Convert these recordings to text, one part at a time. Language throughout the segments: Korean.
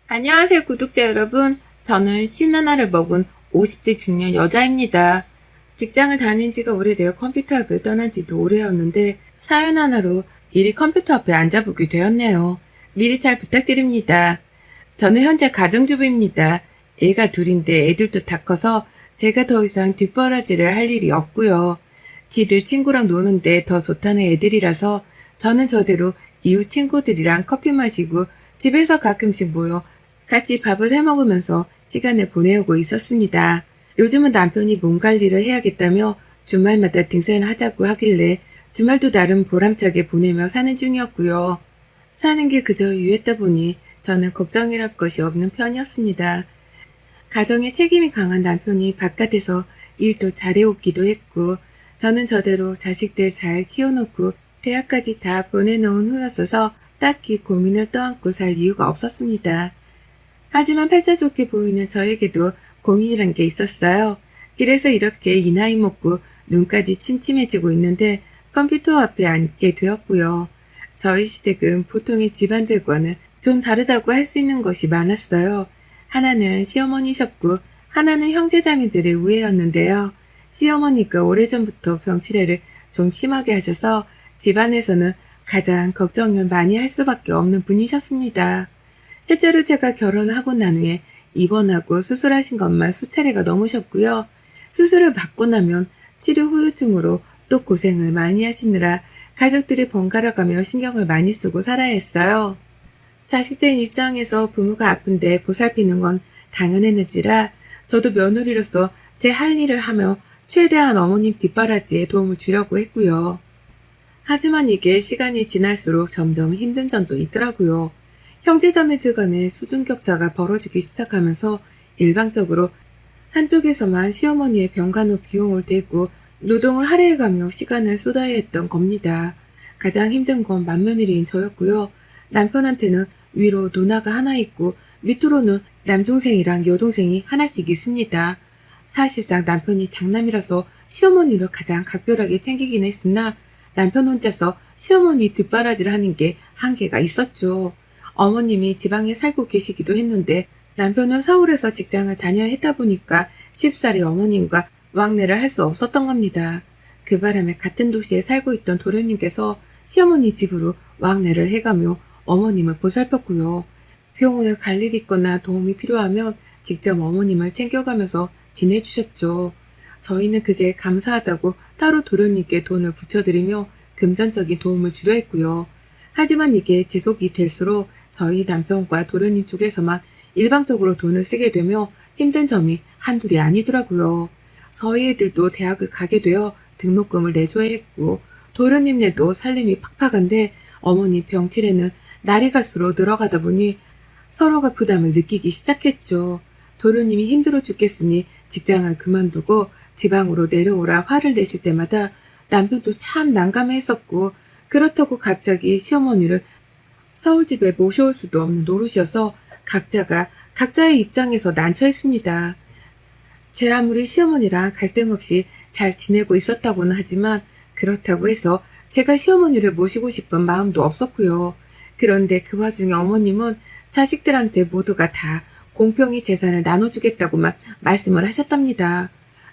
안녕하세요, 구독자 여러분. 저는 51을 먹은 50대 중년 여자입니다. 직장을 다닌 지가 오래되어 컴퓨터 앞을 떠난 지도 오래였는데 사연 하나로 일이 컴퓨터 앞에 앉아보게 되었네요. 미리 잘 부탁드립니다. 저는 현재 가정주부입니다. 애가 둘인데 애들도 다 커서 제가 더 이상 뒷바라지를 할 일이 없고요. 지들 친구랑 노는데 더 좋다는 애들이라서 저는 저대로 이웃 친구들이랑 커피 마시고 집에서 가끔씩 모여 같이 밥을 해먹으면서 시간을 보내오고 있었습니다. 요즘은 남편이 몸 관리를 해야겠다며 주말마다 등산을 하자고 하길래 주말도 나름 보람차게 보내며 사는 중이었고요. 사는 게 그저 유했다 보니 저는 걱정이랄 것이 없는 편이었습니다. 가정에 책임이 강한 남편이 바깥에서 일도 잘해오기도 했고 저는 저대로 자식들 잘 키워놓고 대학까지 다 보내놓은 후였어서 딱히 고민을 떠안고 살 이유가 없었습니다. 하지만 팔자 좋게 보이는 저에게도 고민이란 게 있었어요. 그래서 이렇게 이 나이 먹고 눈까지 침침해지고 있는데 컴퓨터 앞에 앉게 되었고요. 저희 시댁은 보통의 집안들과는 좀 다르다고 할 수 있는 것이 많았어요. 하나는 시어머니셨고 하나는 형제자매들의 우애였는데요. 시어머니가 오래전부터 병치레를 좀 심하게 하셔서 집안에서는 가장 걱정을 많이 할 수밖에 없는 분이셨습니다. 실제로 제가 결혼하고 난 후에 입원하고 수술하신 것만 수차례가 넘으셨고요. 수술을 받고 나면 치료 후유증으로 또 고생을 많이 하시느라 가족들이 번갈아가며 신경을 많이 쓰고 살아야 했어요. 자식된 입장에서 부모가 아픈데 보살피는 건 당연했는지라 저도 며느리로서 제 할 일을 하며 최대한 어머님 뒷바라지에 도움을 주려고 했고요. 하지만 이게 시간이 지날수록 점점 힘든 점도 있더라고요. 형제자매들 간의 수준격차가 벌어지기 시작하면서 일방적으로 한쪽에서만 시어머니의 병간호 비용을 대고 노동을 할애해가며 시간을 쏟아야 했던 겁니다. 가장 힘든 건 맏며느리인 저였고요. 남편한테는 위로 누나가 하나 있고 밑으로는 남동생이랑 여동생이 하나씩 있습니다. 사실상 남편이 장남이라서 시어머니를 가장 각별하게 챙기긴 했으나 남편 혼자서 시어머니 뒷바라지를 하는 게 한계가 있었죠. 어머님이 지방에 살고 계시기도 했는데 남편은 서울에서 직장을 다녀야 했다 보니까 쉽사리 어머님과 왕래를 할 수 없었던 겁니다. 그 바람에 같은 도시에 살고 있던 도련님께서 시어머니 집으로 왕래를 해가며 어머님을 보살폈고요. 병원에 갈 일이 있거나 도움이 필요하면 직접 어머님을 챙겨가면서 지내주셨죠. 저희는 그게 감사하다고 따로 도련님께 돈을 붙여드리며 금전적인 도움을 주려 했고요. 하지만 이게 지속이 될수록 저희 남편과 도련님 쪽에서만 일방적으로 돈을 쓰게 되며 힘든 점이 한둘이 아니더라고요. 저희 애들도 대학을 가게 되어 등록금을 내줘야 했고 도련님네도 살림이 팍팍한데 어머니 병치레는 날이 갈수록 늘어가다 보니 서로가 부담을 느끼기 시작했죠. 도련님이 힘들어 죽겠으니 직장을 그만두고 지방으로 내려오라 화를 내실 때마다 남편도 참 난감해했었고 그렇다고 갑자기 시어머니를 서울집에 모셔올 수도 없는 노릇이어서 각자가 각자의 입장에서 난처했습니다. 제 아무리 시어머니랑 갈등 없이 잘 지내고 있었다고는 하지만 그렇다고 해서 제가 시어머니를 모시고 싶은 마음도 없었고요. 그런데 그 와중에 어머님은 자식들한테 모두가 다 공평히 재산을 나눠주겠다고만 말씀을 하셨답니다.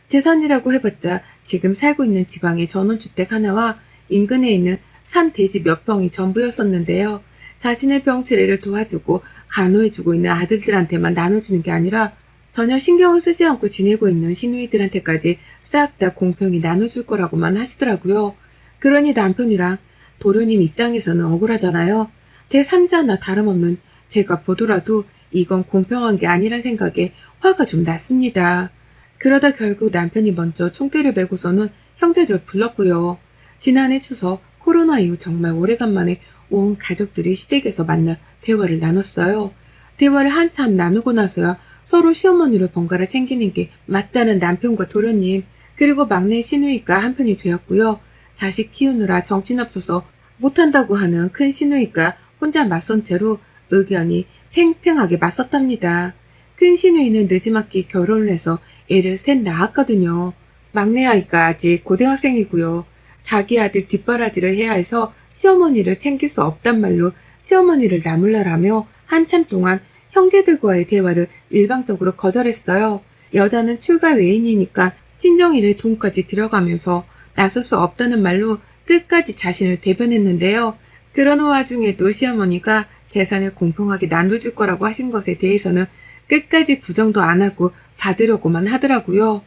재산이라고 해봤자 지금 살고 있는 지방의 전원주택 하나와 인근에 있는 산 대지 몇 평이 전부였었는데요. 자신의 병치레를 도와주고 간호해주고 있는 아들들한테만 나눠주는 게 아니라 전혀 신경을 쓰지 않고 지내고 있는 시누이들한테까지 싹 다 공평히 나눠줄 거라고만 하시더라고요. 그러니 남편이랑 도련님 입장에서는 억울하잖아요. 제 3자나 다름없는 제가 보더라도 이건 공평한 게 아니란 생각에 화가 좀 났습니다. 그러다 결국 남편이 먼저 총대를 메고서는 형제들을 불렀고요. 지난해 추석 코로나 이후 정말 오래간만에 온 가족들이 시댁에서 만나 대화를 나눴어요. 대화를 한참 나누고 나서야 서로 시어머니를 번갈아 챙기는 게 맞다는 남편과 도련님 그리고 막내 시누이가 한편이 되었고요. 자식 키우느라 정신없어서 못한다고 하는 큰 시누이가 혼자 맞선 채로 의견이 팽팽하게 맞섰답니다. 큰 시누이는 늦지막히 결혼을 해서 애를 셋 낳았거든요. 막내 아이가 아직 고등학생이고요. 자기 아들 뒷바라지를 해야 해서 시어머니를 챙길 수 없단 말로 시어머니를 나물라라며 한참 동안 형제들과의 대화를 일방적으로 거절했어요. 여자는 출가 외인이니까 친정일에 돈까지 들어가면서 나설 수 없다는 말로 끝까지 자신을 대변했는데요. 그런 와중에도 시어머니가 재산을 공평하게 나눠줄 거라고 하신 것에 대해서는 끝까지 부정도 안 하고 받으려고만 하더라고요.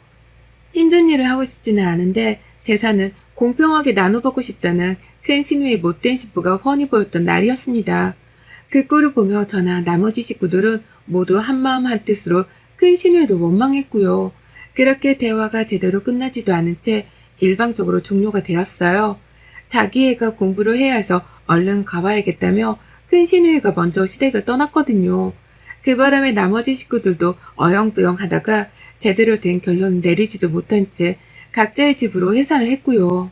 힘든 일을 하고 싶지는 않은데 재산은 공평하게 나눠받고 싶다는 큰 신우의 못된 신부가 훤히 보였던 날이었습니다. 그 꼴을 보며 저나 나머지 식구들은 모두 한마음 한뜻으로 큰 신우를 원망했고요. 그렇게 대화가 제대로 끝나지도 않은 채 일방적으로 종료가 되었어요. 자기 애가 공부를 해야 해서 얼른 가봐야겠다며 큰 신우이가 먼저 시댁을 떠났거든요. 그 바람에 나머지 식구들도 어영부영 하다가 제대로 된 결론을 내리지도 못한 채 각자의 집으로 해산을 했고요.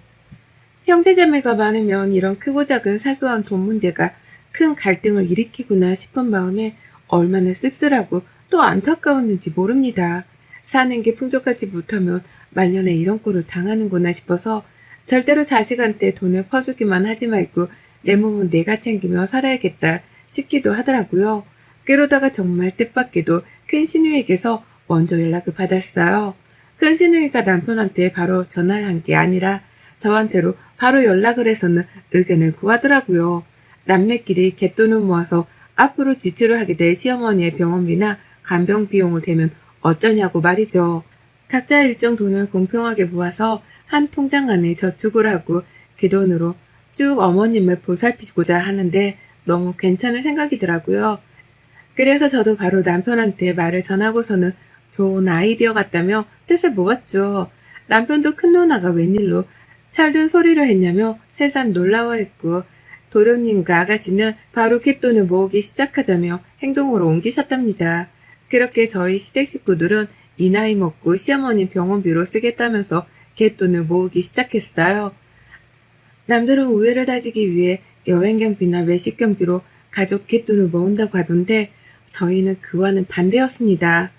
형제자매가 많으면 이런 크고 작은 사소한 돈 문제가 큰 갈등을 일으키구나 싶은 마음에 얼마나 씁쓸하고 또 안타까웠는지 모릅니다. 사는 게 풍족하지 못하면 말년에 이런 꼴을 당하는구나 싶어서 절대로 자식한테 돈을 퍼주기만 하지 말고 내 몸은 내가 챙기며 살아야겠다 싶기도 하더라고요. 그러다가 정말 뜻밖에도 큰 시누이에게서 먼저 연락을 받았어요. 큰 시누이가 남편한테 바로 전화를 한 게 아니라 저한테로 바로 연락을 해서는 의견을 구하더라고요. 남매끼리 갯돈을 모아서 앞으로 지출을 하게 될 시어머니의 병원비나 간병 비용을 대면 어쩌냐고 말이죠. 각자 일정 돈을 공평하게 모아서 한 통장 안에 저축을 하고 그 돈으로 쭉 어머님을 보살피고자 하는데 너무 괜찮은 생각이더라고요. 그래서 저도 바로 남편한테 말을 전하고서는 좋은 아이디어 같다며 뜻을 모았죠. 남편도 큰 누나가 웬일로 철든 소리를 했냐며 새삼 놀라워했고 도련님과 아가씨는 바로 갯돈을 모으기 시작하자며 행동으로 옮기셨답니다. 그렇게 저희 시댁 식구들은 이 나이 먹고 시어머니 병원비로 쓰겠다면서 갯돈을 모으기 시작했어요. 남들은 우애를 다지기 위해 여행 경비나 외식 경비로 가족 갯돈을 모은다고 하던데 저희는 그와는 반대였습니다.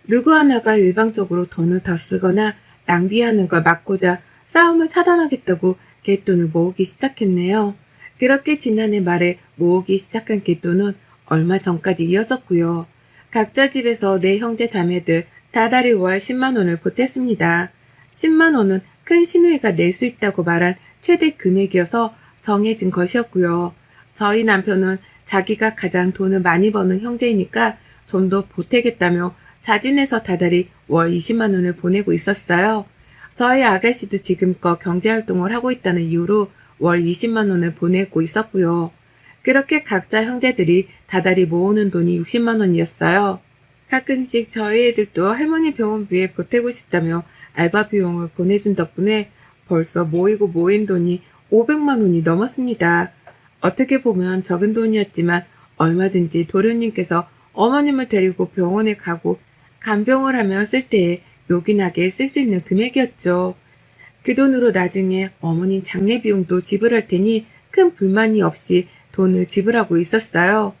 누구 하나가 일방적으로 돈을 더 쓰거나 낭비하는 걸 막고자 싸움을 차단하겠다고 갯돈을 모으기 시작했네요. 그렇게 지난해 말에 모으기 시작한 갯돈은 얼마 전까지 이어졌고요. 각자 집에서 내 형제 자매들 다달이 월 10만 원을 보탰습니다. 10만 원은 큰 시누이가 낼 수 있다고 말한 최대 금액이어서 정해진 것이었고요. 저희 남편은 자기가 가장 돈을 많이 버는 형제이니까 좀 더 보태겠다며 자진해서 다달이 월 20만 원을 보내고 있었어요. 저희 아가씨도 지금껏 경제활동을 하고 있다는 이유로 월 20만 원을 보내고 있었고요. 그렇게 각자 형제들이 다달이 모으는 돈이 60만 원이었어요. 가끔씩 저희 애들도 할머니 병원비에 보태고 싶다며 알바 비용을 보내준 덕분에 벌써 모이고 모인 돈이 500만 원이 넘었습니다. 어떻게 보면 적은 돈이었지만 얼마든지 도련님께서 어머님을 데리고 병원에 가고 간병을 하며 쓸 때에 요긴하게 쓸 수 있는 금액이었죠. 그 돈으로 나중에 어머님 장례 비용도 지불할 테니 큰 불만이 없이 돈을 지불하고 있었어요.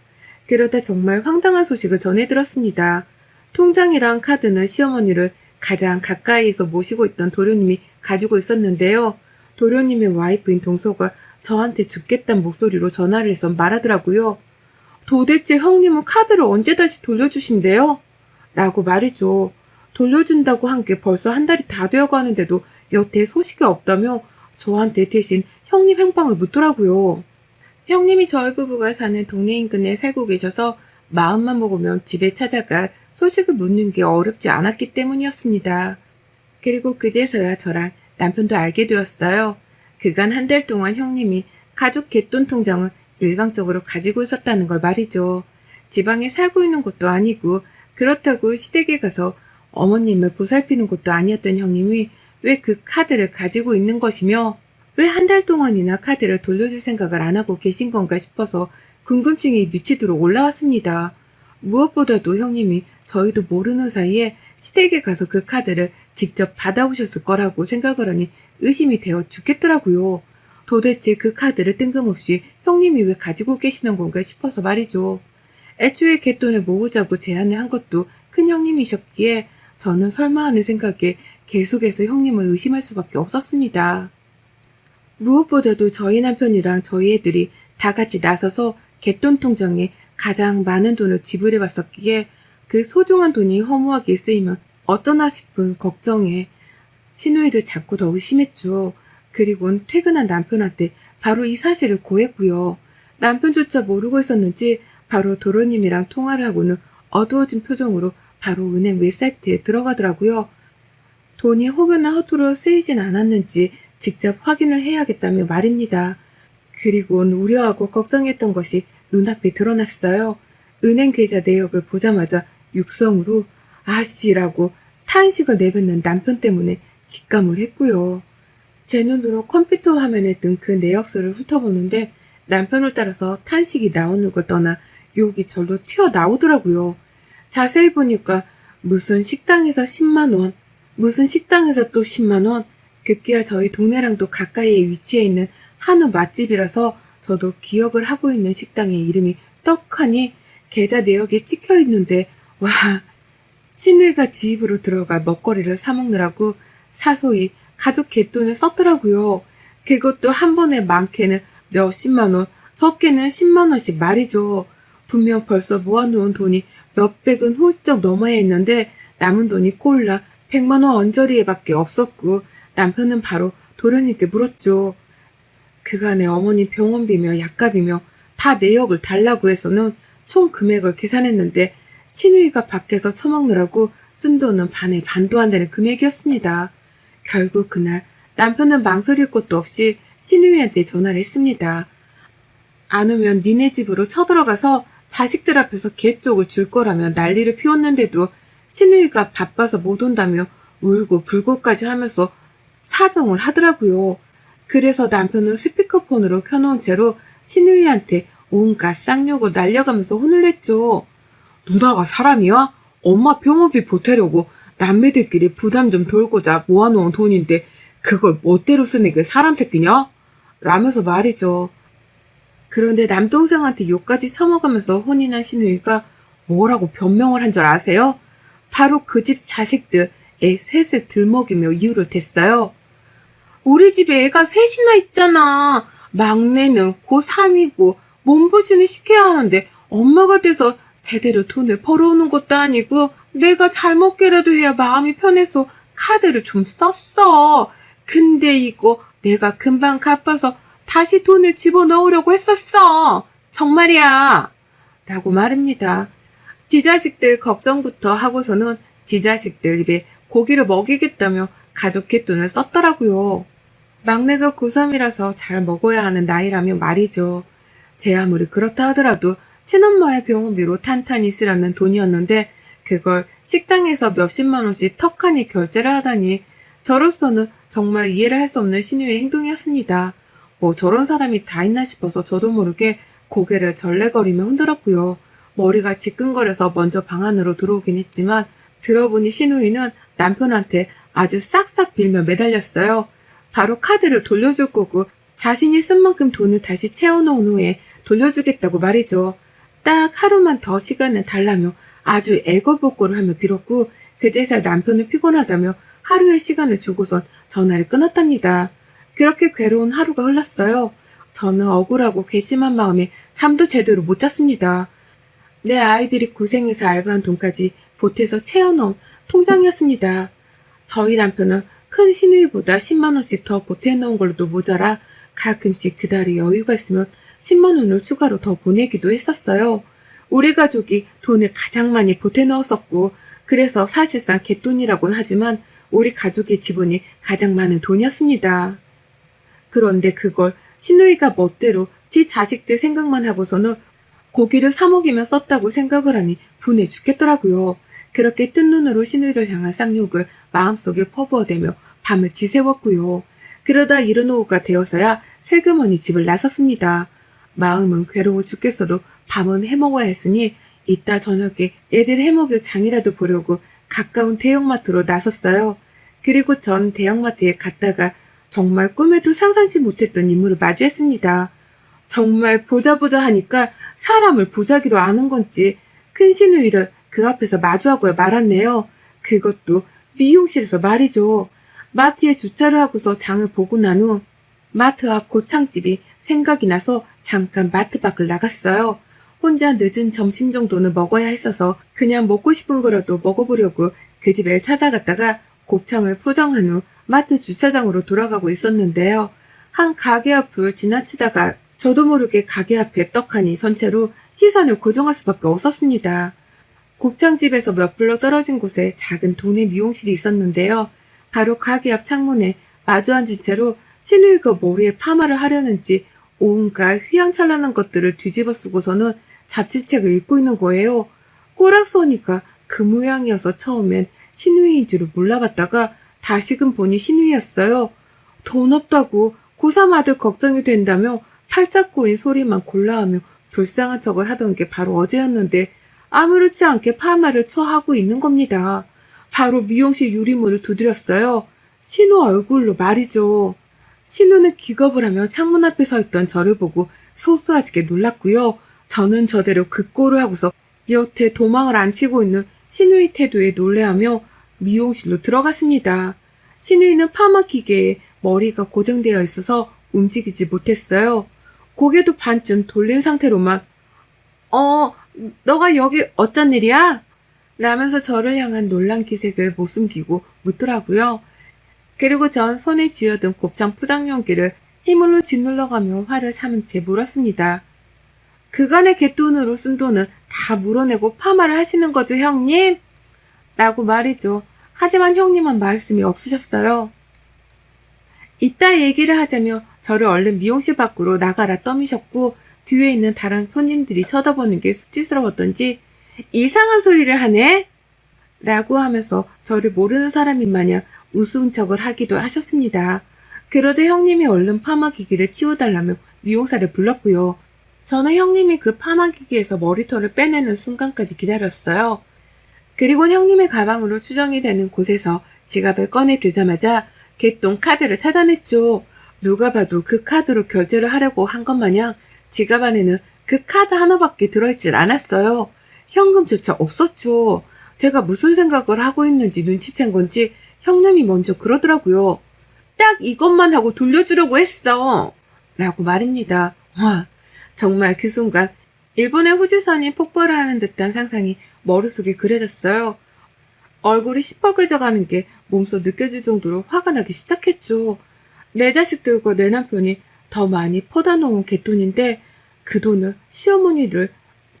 그러다 정말 황당한 소식을 전해 들었습니다. 통장이랑 카드는 시어머니를 가장 가까이에서 모시고 있던 도련님이 가지고 있었는데요. 도련님의 와이프인 동서가 저한테 죽겠다는 목소리로 전화를 해서 말하더라고요. 도대체 형님은 카드를 언제 다시 돌려주신대요? 라고 말이죠. 돌려준다고 한 게 벌써 한 달이 다 되어가는데도 여태 소식이 없다며 저한테 대신 형님 행방을 묻더라고요. 형님이 저희 부부가 사는 동네 인근에 살고 계셔서 마음만 먹으면 집에 찾아가 소식을 묻는 게 어렵지 않았기 때문이었습니다. 그리고 그제서야 저랑 남편도 알게 되었어요. 그간 한 달 동안 형님이 가족 갯돈 통장을 일방적으로 가지고 있었다는 걸 말이죠. 지방에 살고 있는 것도 아니고 그렇다고 시댁에 가서 어머님을 보살피는 것도 아니었던 형님이 왜 그 카드를 가지고 있는 것이며 왜 한 달 동안이나 카드를 돌려줄 생각을 안 하고 계신 건가 싶어서 궁금증이 미치도록 올라왔습니다. 무엇보다도 형님이 저희도 모르는 사이에 시댁에 가서 그 카드를 직접 받아오셨을 거라고 생각을 하니 의심이 되어 죽겠더라고요. 도대체 그 카드를 뜬금없이 형님이 왜 가지고 계시는 건가 싶어서 말이죠. 애초에 갯돈을 모으자고 제안을 한 것도 큰 형님이셨기에 저는 설마 하는 생각에 계속해서 형님을 의심할 수밖에 없었습니다. 무엇보다도 저희 남편이랑 저희 애들이 다 같이 나서서 갯돈 통장에 가장 많은 돈을 지불해 왔었기에 그 소중한 돈이 허무하게 쓰이면 어쩌나 싶은 걱정에 신우이를 자꾸 더 의심했죠. 그리고는 퇴근한 남편한테 바로 이 사실을 고했고요. 남편조차 모르고 있었는지 바로 도련님이랑 통화를 하고는 어두워진 표정으로 바로 은행 웹사이트에 들어가더라고요. 돈이 혹여나 허투루 쓰이진 않았는지 직접 확인을 해야겠다며 말입니다. 그리고는 우려하고 걱정했던 것이 눈앞에 드러났어요. 은행 계좌 내역을 보자마자 육성으로 아씨라고 탄식을 내뱉는 남편 때문에 직감을 했고요. 제 눈으로 컴퓨터 화면에 뜬 그 내역서를 훑어보는데 남편을 따라서 탄식이 나오는 걸 떠나 욕이 절로 튀어나오더라고요. 자세히 보니까 무슨 식당에서 10만원, 무슨 식당에서 또 10만원, 급기야 저희 동네랑도 가까이에 위치해 있는 한우 맛집이라서 저도 기억을 하고 있는 식당의 이름이 떡하니 계좌 내역에 찍혀 있는데 와, 신우이가 지 입으로 들어가 먹거리를 사 먹느라고 사소히 가족 갯돈을 썼더라고요. 그것도 한 번에 많게는 몇십만원, 적게는 10만원씩 말이죠. 분명 벌써 모아놓은 돈이 몇백은 훌쩍 넘어야 했는데 남은 돈이 꼴라 100만원 언저리에 밖에 없었고 남편은 바로 도련님께 물었죠. 그간에 어머니 병원비며 약값이며 다 내역을 달라고 해서는 총 금액을 계산했는데 신우이가 밖에서 처먹느라고 쓴 돈은 반에 반도 안 되는 금액이었습니다. 결국 그날 남편은 망설일 것도 없이 신우이한테 전화를 했습니다. 안 오면 니네 집으로 쳐들어가서 자식들 앞에서 개 쪽을 줄 거라며 난리를 피웠는데도 신우이가 바빠서 못 온다며 울고 불고까지 하면서 사정을 하더라고요. 그래서 남편은 스피커폰으로 켜놓은 채로 신우이한테 온갖 쌍욕을 날려가면서 혼을 냈죠. 누나가 사람이야? 엄마 병원비 보태려고 남매들끼리 부담 좀 덜고자 모아놓은 돈인데 그걸 멋대로 쓰는 게 사람 새끼냐? 라면서 말이죠. 그런데 남동생한테 욕까지 처먹으면서 혼이 난 신우이가 뭐라고 변명을 한 줄 아세요? 바로 그 집 자식들 애 셋을 들먹이며 이유를 댔어요. 우리 집에 애가 셋이나 있잖아. 막내는 고3이고 몸보신을 시켜야 하는데 엄마가 돼서 제대로 돈을 벌어오는 것도 아니고 내가 잘 먹게라도 해야 마음이 편해서 카드를 좀 썼어. 근데 이거 내가 금방 갚아서 다시 돈을 집어넣으려고 했었어. 정말이야. 라고 말합니다. 지 자식들 걱정부터 하고서는 지 자식들 입에 고기를 먹이겠다며 가족 갯돈을 썼더라고요. 막내가 고3이라서 잘 먹어야 하는 나이라며 말이죠. 제 아무리 그렇다 하더라도 친엄마의 병원비로 탄탄히 쓰라는 돈이었는데 그걸 식당에서 몇십만 원씩 턱하니 결제를 하다니 저로서는 정말 이해를 할 수 없는 신우의 행동이었습니다. 뭐 저런 사람이 다 있나 싶어서 저도 모르게 고개를 절레거리며 흔들었고요. 머리가 지끈거려서 먼저 방 안으로 들어오긴 했지만 들어보니 신우이는 남편한테 아주 싹싹 빌며 매달렸어요. 바로 카드를 돌려줄 거고 자신이 쓴 만큼 돈을 다시 채워놓은 후에 돌려주겠다고 말이죠. 딱 하루만 더 시간을 달라며 아주 애걸복걸을 하며 빌었고 그제서야 남편은 피곤하다며 하루의 시간을 주고선 전화를 끊었답니다. 그렇게 괴로운 하루가 흘렀어요. 저는 억울하고 괘씸한 마음에 잠도 제대로 못 잤습니다. 내 아이들이 고생해서 알바한 돈까지 보태서 채워놓은 통장이었습니다. 저희 남편은 큰 신우이보다 10만 원씩 더 보태놓은 걸로도 모자라 가끔씩 그달에 여유가 있으면 10만 원을 추가로 더 보내기도 했었어요. 우리 가족이 돈을 가장 많이 보태넣었었고 그래서 사실상 갯돈이라고는 하지만 우리 가족의 지분이 가장 많은 돈이었습니다. 그런데 그걸 신우이가 멋대로 지 자식들 생각만 하고서는 고기를 사 먹이며 썼다고 생각을 하니 분해 죽겠더라고요. 그렇게 뜬 눈으로 신우이를 향한 쌍욕을 마음속에 퍼부어대며 밤을 지새웠고요. 그러다 이른 오후가 되어서야 슬그머니 집을 나섰습니다. 마음은 괴로워 죽겠어도 밤은 해먹어야 했으니 이따 저녁에 애들 해먹일 장이라도 보려고 가까운 대형마트로 나섰어요. 그리고 전 대형마트에 갔다가 정말 꿈에도 상상치 못했던 인물을 마주했습니다. 정말 보자 하니까 사람을 보자기로 아는 건지 큰 신우이를 그 앞에서 마주하고야 말았네요. 그것도 미용실에서 말이죠. 마트에 주차를 하고서 장을 보고 난 후 마트 앞 고창집이 생각이 나서 잠깐 마트 밖을 나갔어요. 혼자 늦은 점심 정도는 먹어야 했어서 그냥 먹고 싶은 거라도 먹어보려고 그 집에 찾아갔다가 곱창을 포장한 후 마트 주차장으로 돌아가고 있었는데요. 한 가게 앞을 지나치다가 저도 모르게 가게 앞에 떡하니 선 채로 시선을 고정할 수밖에 없었습니다. 곱창집에서 몇 블럭 떨어진 곳에 작은 동네 미용실이 있었는데요. 바로 가게 앞 창문에 마주 앉은 채로 신우이가 머리에 파마를 하려는지 온갖 휘황찬란한 것들을 뒤집어 쓰고서는 잡지책을 읽고 있는 거예요. 꼬락 서니까 그 모양이어서 처음엔 신우이인 줄을 몰라봤다가 다시금 보니 신우이였어요. 돈 없다고 고3 아들 걱정이 된다며 팔짝 꼬인 소리만 골라하며 불쌍한 척을 하던 게 바로 어제였는데 아무렇지 않게 파마를 처하고 있는 겁니다. 바로 미용실 유리문을 두드렸어요. 신우 얼굴로 말이죠. 신우는 기겁을 하며 창문 앞에 서 있던 저를 보고 소스라지게 놀랐고요. 저는 저대로 극고를 하고서 여태 도망을 안 치고 있는 신우의 태도에 놀래하며 미용실로 들어갔습니다. 신우이는 파마 기계에 머리가 고정되어 있어서 움직이지 못했어요. 고개도 반쯤 돌린 상태로만 너가 여기 어쩐 일이야? 라면서 저를 향한 놀란 기색을 못 숨기고 묻더라고요. 그리고 전 손에 쥐어든 곱창 포장 용기를 힘으로 짓눌러가며 화를 참은 채 물었습니다. 그간의 갯돈으로 쓴 돈은 다 물어내고 파마를 하시는 거죠, 형님? 라고 말이죠. 하지만 형님은 말씀이 없으셨어요. 이따 얘기를 하자며 저를 얼른 미용실 밖으로 나가라 떠미셨고 뒤에 있는 다른 손님들이 쳐다보는 게 수치스러웠던지 이상한 소리를 하네? 라고 하면서 저를 모르는 사람인 마냥 우스운 척을 하기도 하셨습니다. 그러자 형님이 얼른 파마기기를 치워달라며 미용사를 불렀고요. 저는 형님이 그 파마기기에서 머리털을 빼내는 순간까지 기다렸어요. 그리고 형님의 가방으로 추정이 되는 곳에서 지갑을 꺼내 들자마자 개똥 카드를 찾아냈죠. 누가 봐도 그 카드로 결제를 하려고 한 것 마냥 지갑 안에는 그 카드 하나밖에 들어있질 않았어요. 현금조차 없었죠. 제가 무슨 생각을 하고 있는지 눈치챈 건지 형님이 먼저 그러더라고요. 딱 이것만 하고 돌려주려고 했어. 라고 말입니다. 와, 정말 그 순간 일본의 후지산이 폭발을 하는 듯한 상상이 머릿속에 그려졌어요. 얼굴이 시퍼개져가는 게 몸소 느껴질 정도로 화가 나기 시작했죠. 내 자식들과 내 남편이 더 많이 퍼다 놓은 갯돈인데 그 돈을 시어머니를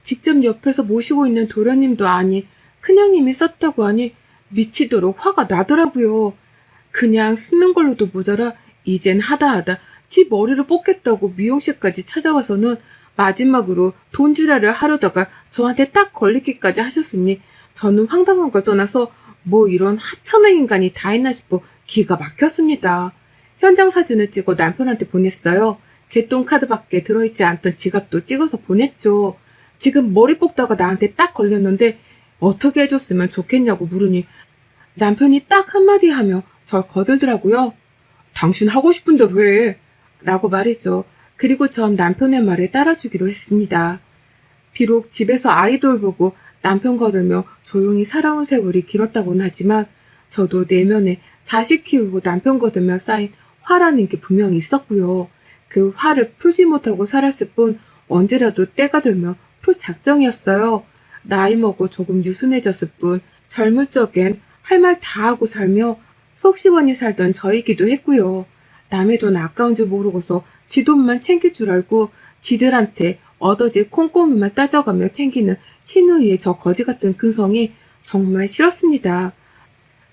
직접 옆에서 모시고 있는 도련님도 아닌 큰형님이 썼다고 하니 미치도록 화가 나더라고요. 그냥 쓰는 걸로도 모자라 이젠 하다 지 머리를 뽑겠다고 미용실까지 찾아와서는 마지막으로 돈지랄을 하려다가 저한테 딱 걸리기까지 하셨으니 저는 황당한 걸 떠나서 뭐 이런 하찮은 인간이 다 있나 싶어 기가 막혔습니다. 현장 사진을 찍어 남편한테 보냈어요. 개똥 카드밖에 들어있지 않던 지갑도 찍어서 보냈죠. 지금 머리 뽑다가 나한테 딱 걸렸는데 어떻게 해줬으면 좋겠냐고 물으니 남편이 딱 한마디 하며 절 거들더라고요. 당신 하고 싶은 대로 해. 라고 말이죠. 그리고 전 남편의 말에 따라주기로 했습니다. 비록 집에서 아이돌 보고 남편 거들며 조용히 살아온 세월이 길었다고는 하지만 저도 내면에 자식 키우고 남편 거들며 쌓인 화라는 게 분명히 있었고요. 그 화를 풀지 못하고 살았을 뿐 언제라도 때가 되면 풀 작정이었어요. 나이 먹고 조금 유순해졌을 뿐 젊을 적엔 할 말 다 하고 살며 속시원히 살던 저이기도 했고요. 남의 돈 아까운 줄 모르고서 지 돈만 챙길 줄 알고 지들한테 얻어질 콩고물만 따져가며 챙기는 신우이의 저 거지 같은 근성이 정말 싫었습니다.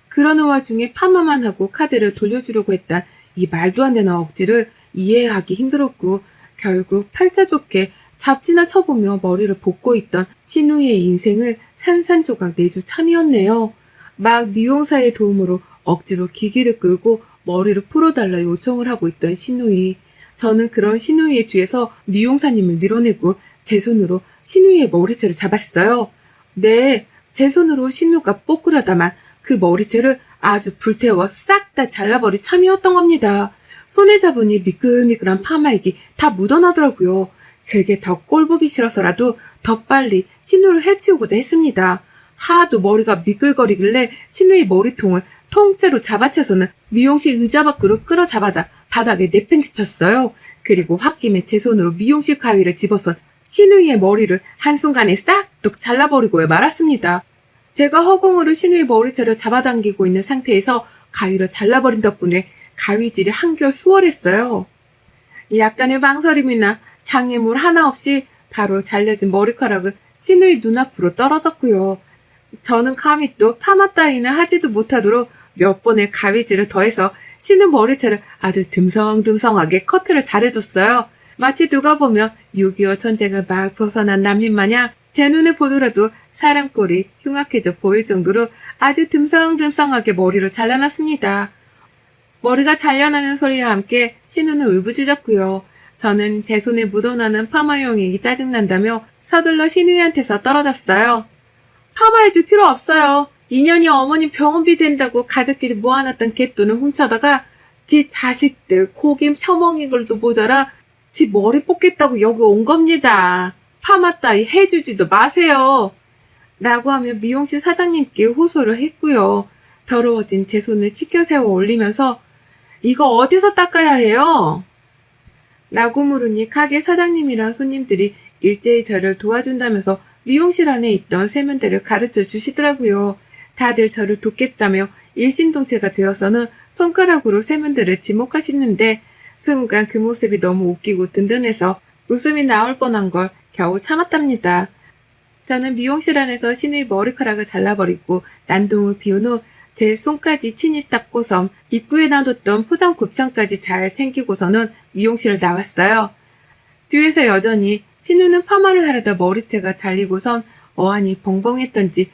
그러는 와중에 파마만 하고 카드를 돌려주려고 했던 이 말도 안 되는 억지를 이해하기 힘들었고 결국 팔자 좋게 잡지나 쳐보며 머리를 볶고 있던 신우이의 인생을 산산조각 내주 참이었네요. 막 미용사의 도움으로 억지로 기기를 끌고 머리를 풀어달라 요청을 하고 있던 신우이. 저는 그런 신우이의 뒤에서 미용사님을 밀어내고 제 손으로 신우이의 머리채를 잡았어요. 네, 제 손으로 신우가 뽀꾸려다만 그 머리채를 아주 불태워 싹 다 잘라버릴 참이었던 겁니다. 손에 잡으니 미끌미끌한 파마액이 다 묻어나더라고요. 그게 더 꼴보기 싫어서라도 더 빨리 신우를 해치우고자 했습니다. 하도 머리가 미끌거리길래 신우의 머리통을 통째로 잡아채서는 미용실 의자 밖으로 끌어잡아다 바닥에 내팽개쳤어요. 그리고 홧김에 제 손으로 미용실 가위를 집어서 신우이의 머리를 한순간에 싹둑 잘라버리고 말았습니다. 제가 허공으로 신우이 머리채를 잡아당기고 있는 상태에서 가위를 잘라버린 덕분에 가위질이 한결 수월했어요. 약간의 망설임이나 장애물 하나 없이 바로 잘려진 머리카락은 신우이 눈앞으로 떨어졌고요. 저는 감히 또 파마 따위는 하지도 못하도록 몇 번의 가위질을 더해서 신우 머리채를 아주 듬성듬성하게 커트를 잘해줬어요. 마치 누가 보면 6.25 전쟁을 막 벗어난 난민 마냥 제 눈에 보더라도 사람 꼴이 흉악해져 보일 정도로 아주 듬성듬성하게 머리를 잘라놨습니다. 머리가 잘려나는 소리와 함께 신우는 울부짖었고요. 저는 제 손에 묻어나는 파마용액이 짜증난다며 서둘러 신우이한테서 떨어졌어요. 파마해줄 필요 없어요. 2년이 어머님 병원비 된다고 가족끼리 모아놨던 갯돈을 훔쳐다가 지 자식들 고김 처먹인 걸도 모자라 지 머리 뽑겠다고 여기 온 겁니다. 파마 따위 해주지도 마세요. 라고 하며 미용실 사장님께 호소를 했고요. 더러워진 제 손을 치켜 세워 올리면서 이거 어디서 닦아야 해요? 라고 물으니 가게 사장님이랑 손님들이 일제히 저를 도와준다면서 미용실 안에 있던 세면대를 가르쳐 주시더라고요. 다들 저를 돕겠다며 일심동체가 되어서는 손가락으로 세면대를 지목하시는데 순간 그 모습이 너무 웃기고 든든해서 웃음이 나올 뻔한 걸 겨우 참았답니다. 저는 미용실 안에서 신의 머리카락을 잘라버리고 난동을 비운 후 제 손까지 친히 닦고선 입구에 놔뒀던 포장 곱창까지 잘 챙기고서는 미용실을 나왔어요. 뒤에서 여전히 신우는 파마를 하려다 머리채가 잘리고선 어안이 벙벙했던지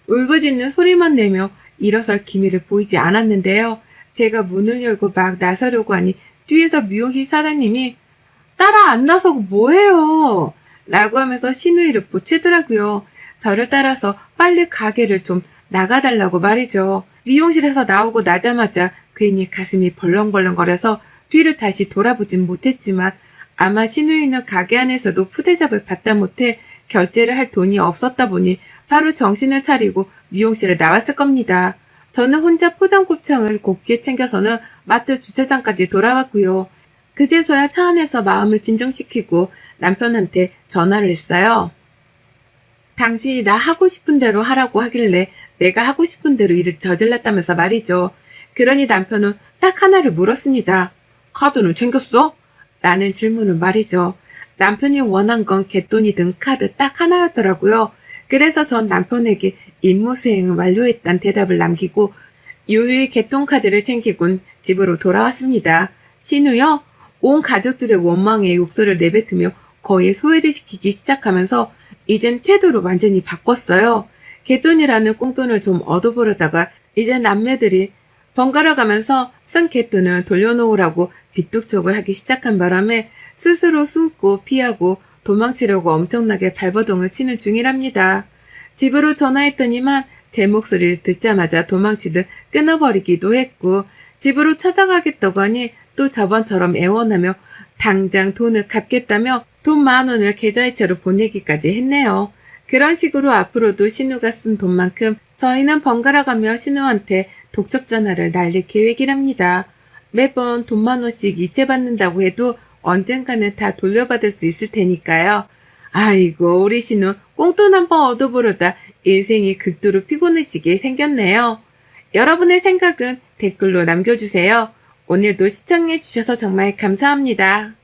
울부짖는 소리만 내며 일어설 기미를 보이지 않았는데요. 제가 문을 열고 막 나서려고 하니 뒤에서 미용실 사장님이 따라 안 나서고 뭐해요? 라고 하면서 신우이를 보채더라고요. 저를 따라서 빨리 가게를 좀 나가달라고 말이죠. 미용실에서 나오고 나자마자 괜히 가슴이 벌렁벌렁거려서 뒤를 다시 돌아보진 못했지만 아마 신우이는 가게 안에서도 푸대접을 받다 못해 결제를 할 돈이 없었다 보니 바로 정신을 차리고 미용실에 나왔을 겁니다. 저는 혼자 포장곱창을 곱게 챙겨서는 마트 주차장까지 돌아왔고요. 그제서야 차 안에서 마음을 진정시키고 남편한테 전화를 했어요. 당신이 나 하고 싶은 대로 하라고 하길래 내가 하고 싶은 대로 일을 저질렀다면서 말이죠. 그러니 남편은 딱 하나를 물었습니다. 카드는 챙겼어? 라는 질문을 말이죠. 남편이 원한 건 갯돈이든 카드 딱 하나였더라고요. 그래서 전 남편에게 임무 수행을 완료했다는 대답을 남기고 유유히 갯돈카드를 챙기곤 집으로 돌아왔습니다. 신우요? 온 가족들의 원망에 욕설을 내뱉으며 거의 소외를 시키기 시작하면서 이젠 태도를 완전히 바꿨어요. 갯돈이라는 꽁돈을 좀 얻어보려다가 이제 남매들이 번갈아 가면서 쓴 갯돈을 돌려놓으라고 빚독촉을 하기 시작한 바람에 스스로 숨고 피하고 도망치려고 엄청나게 발버둥을 치는 중이랍니다. 집으로 전화했더니만 제 목소리를 듣자마자 도망치듯 끊어버리기도 했고 집으로 찾아가겠다고 하니 또 저번처럼 애원하며 당장 돈을 갚겠다며 돈 10,000원을 계좌이체로 보내기까지 했네요. 그런 식으로 앞으로도 신우가 쓴 돈만큼 저희는 번갈아가며 신우한테 독촉 전화를 날릴 계획이랍니다. 매번 돈 10,000원씩 이체받는다고 해도 언젠가는 다 돌려받을 수 있을 테니까요. 아이고 우리 신우 꽁돈 한번 얻어보려다 인생이 극도로 피곤해지게 생겼네요. 여러분의 생각은 댓글로 남겨주세요. 오늘도 시청해주셔서 정말 감사합니다.